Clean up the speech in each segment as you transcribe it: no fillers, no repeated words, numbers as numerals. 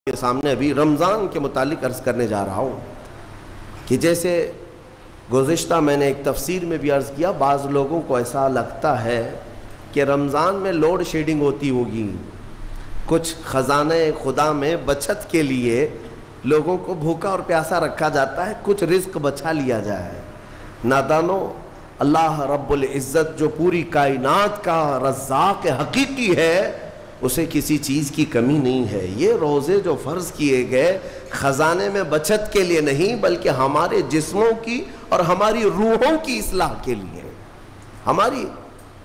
کے سامنے ابھی رمضان کے متعلق عرض کرنے جا رہا ہوں کہ جیسے گزشتہ میں نے ایک تفسیر میں بھی عرض کیا، بعض لوگوں کو ایسا لگتا ہے کہ رمضان میں لوڈ شیڈنگ ہوتی ہوگی، کچھ خزانہ خدا میں بچت کے لیے لوگوں کو بھوکا اور پیاسا رکھا جاتا ہے، کچھ رزق بچا لیا جائے۔ نادانو، اللہ رب العزت جو پوری کائنات کا رزاق حقیقی ہے، اسے کسی چیز کی کمی نہیں ہے۔ یہ روزے جو فرض کیے گئے خزانے میں بچت کے لیے نہیں، بلکہ ہمارے جسموں کی اور ہماری روحوں کی اصلاح کے لیے، ہماری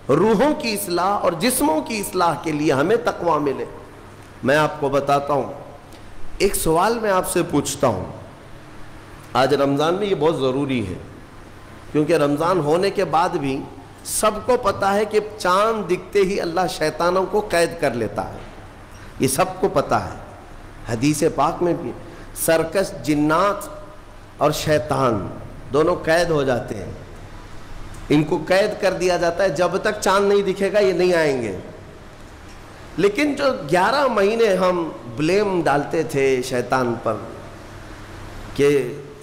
روحوں کی اصلاح اور جسموں کی اصلاح کے لیے ہمیں تقویٰ ملے۔ میں آپ کو بتاتا ہوں، ایک سوال میں آپ سے پوچھتا ہوں، آج رمضان میں یہ بہت ضروری ہے، کیونکہ رمضان ہونے کے بعد بھی سب کو پتا ہے کہ چاند دکھتے ہی اللہ شیطانوں کو قید کر لیتا ہے، یہ سب کو پتا ہے۔ حدیث پاک میں بھی سرکش جنات اور شیطان دونوں قید ہو جاتے ہیں، ان کو قید کر دیا جاتا ہے، جب تک چاند نہیں دکھے گا یہ نہیں آئیں گے۔ لیکن جو 11 مہینے ہم بلیم ڈالتے تھے شیطان پر کہ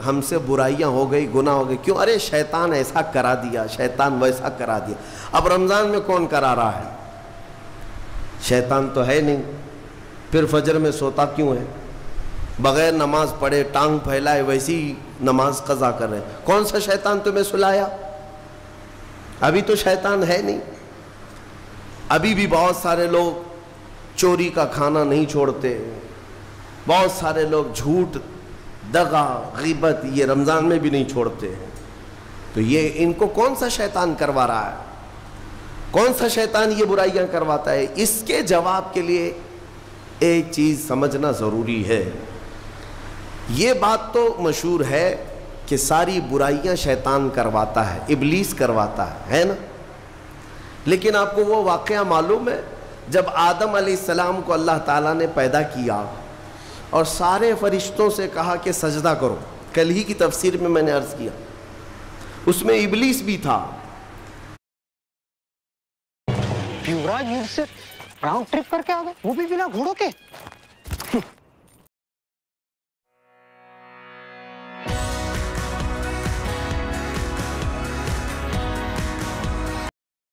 ہم سے برائیاں ہو گئی، گناہ ہو گئی، کیوں؟ ارے شیطان ایسا کرا دیا، شیطان ویسا کرا دیا۔ اب رمضان میں کون کرا رہا ہے؟ شیطان تو ہے نہیں، پھر فجر میں سوتا کیوں ہے؟ بغیر نماز پڑھے ٹانگ پھیلائے ویسی نماز قضا کر رہے ہیں۔ کون سا شیطان تمہیں سلایا؟ ابھی تو شیطان ہے نہیں۔ ابھی بھی بہت سارے لوگ چوری کا کھانا نہیں چھوڑتے، بہت سارے لوگ جھوٹ، دغا، غیبت یہ رمضان میں بھی نہیں چھوڑتے ہیں۔ تو یہ ان کو کون سا شیطان کروا رہا ہے؟ کون سا شیطان یہ برائیاں کرواتا ہے؟ اس کے جواب کے لیے ایک چیز سمجھنا ضروری ہے۔ یہ بات تو مشہور ہے کہ ساری برائیاں شیطان کرواتا ہے، ابلیس کرواتا ہے نا؟ لیکن آپ کو وہ واقعہ معلوم ہے جب آدم علیہ السلام کو اللہ تعالیٰ نے پیدا کیا اور سارے فرشتوں سے کہا کہ سجدہ کرو، کل ہی کی تفسیر میں نے عرض کیا، اس میں ابلیس بھی تھا۔ یوراج ہیر سے راؤنڈ ٹرپ کر کے آ گئے، وہ بھی بنا گھوڑوں کے۔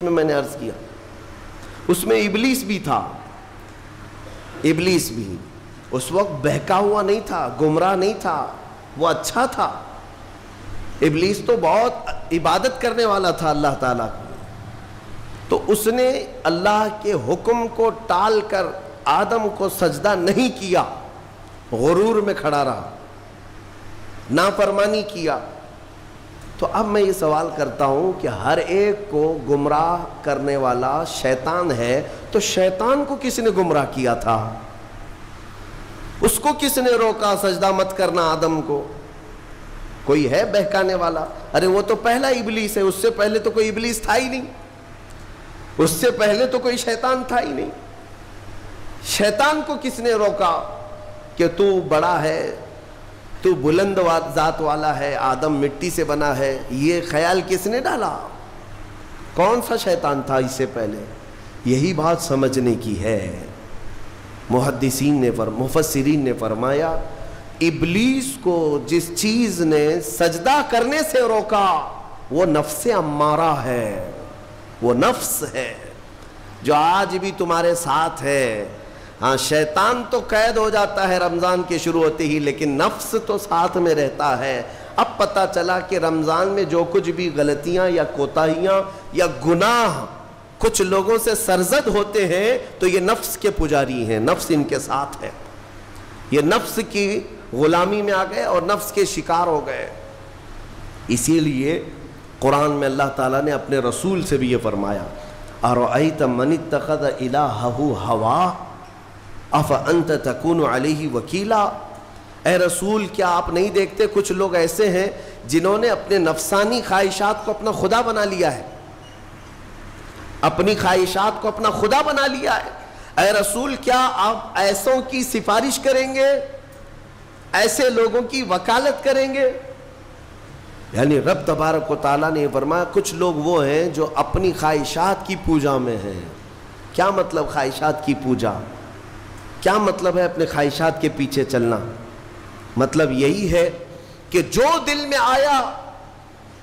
میں نے عرض کیا اس میں ابلیس بھی تھا۔ ابلیس بھی اس وقت بہکا ہوا نہیں تھا، گمراہ نہیں تھا، وہ اچھا تھا۔ ابلیس تو بہت عبادت کرنے والا تھا اللہ تعالیٰ کی، تو اس نے اللہ کے حکم کو ٹال کر آدم کو سجدہ نہیں کیا، غرور میں کھڑا رہا، نافرمانی کیا۔ تو اب میں یہ سوال کرتا ہوں کہ ہر ایک کو گمراہ کرنے والا شیطان ہے، تو شیطان کو کس نے گمراہ کیا تھا؟ اس کو کس نے روکا سجدہ مت کرنا آدم کو؟ کوئی ہے بہکانے والا؟ ارے وہ تو پہلا ابلیس ہے، اس سے پہلے تو کوئی ابلیس تھا ہی نہیں، اس سے پہلے تو کوئی شیطان تھا ہی نہیں۔ شیطان کو کس نے روکا کہ تو بڑا ہے، تو بلند ذات والا ہے، آدم مٹی سے بنا ہے؟ یہ خیال کس نے ڈالا؟ کون سا شیطان تھا اس سے پہلے؟ یہی بات سمجھنے کی ہے۔ محدثین نے مفسرین نے فرمایا، ابلیس کو جس چیز نے سجدہ کرنے سے روکا وہ نفس امارہ ہے، وہ نفس ہے جو آج بھی تمہارے ساتھ ہے۔ ہاں، شیطان تو قید ہو جاتا ہے رمضان کے شروع ہوتے ہی، لیکن نفس تو ساتھ میں رہتا ہے۔ اب پتہ چلا کہ رمضان میں جو کچھ بھی غلطیاں یا کوتاہیاں یا گناہ کچھ لوگوں سے سرزد ہوتے ہیں تو یہ نفس کے پجاری ہیں، نفس ان کے ساتھ ہے، یہ نفس کی غلامی میں آ گئے اور نفس کے شکار ہو گئے۔ اسی لیے قرآن میں اللہ تعالیٰ نے اپنے رسول سے بھی یہ فرمایا، اَرَأَيْتَ مَنِ اتَّخَذَ إِلَٰهَهُ هَوَاهُ أَفَأَنْتَ تَكُونُ عَلَيْهِ وَكِيلًا۔ اے رسول، کیا آپ نہیں دیکھتے کچھ لوگ ایسے ہیں جنہوں نے اپنے نفسانی خواہشات کو اپنا خدا بنا لیا ہے، اپنی خواہشات کو اپنا خدا بنا لیا ہے۔ اے رسول، کیا آپ ایسوں کی سفارش کریں گے، ایسے لوگوں کی وکالت کریں گے؟ یعنی رب تبارک و تعالیٰ نے فرمایا کچھ لوگ وہ ہیں جو اپنی خواہشات کی پوجا میں ہیں۔ کیا مطلب خواہشات کی پوجا؟ کیا مطلب ہے اپنے خواہشات کے پیچھے چلنا؟ مطلب یہی ہے کہ جو دل میں آیا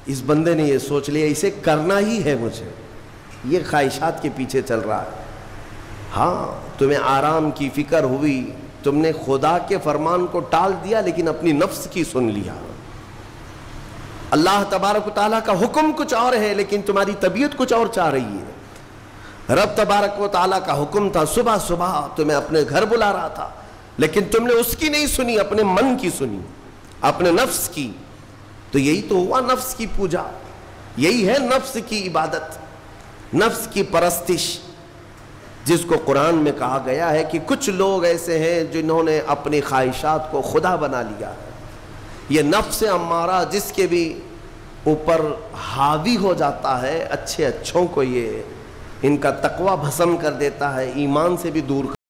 اس بندے نے یہ سوچ لیا اسے کرنا ہی ہے مجھے، یہ خواہشات کے پیچھے چل رہا ہے۔ ہاں تمہیں آرام کی فکر ہوئی، تم نے خدا کے فرمان کو ٹال دیا لیکن اپنی نفس کی سن لیا۔ اللہ تبارک و تعالیٰ کا حکم کچھ اور ہے لیکن تمہاری طبیعت کچھ اور چاہ رہی ہے۔ رب تبارک و تعالیٰ کا حکم تھا صبح صبح تمہیں اپنے گھر بلا رہا تھا لیکن تم نے اس کی نہیں سنی، اپنے من کی سنی، اپنے نفس کی۔ تو یہی تو ہوا نفس کی پوجا، یہی ہے نفس کی عبادت، نفس کی پرستش، جس کو قرآن میں کہا گیا ہے کہ کچھ لوگ ایسے ہیں جنہوں نے اپنی خواہشات کو خدا بنا لیا ہے۔ یہ نفس امارہ جس کے بھی اوپر حاوی ہو جاتا ہے، اچھے اچھوں کو یہ ان کا تقوی بھسم کر دیتا ہے، ایمان سے بھی دور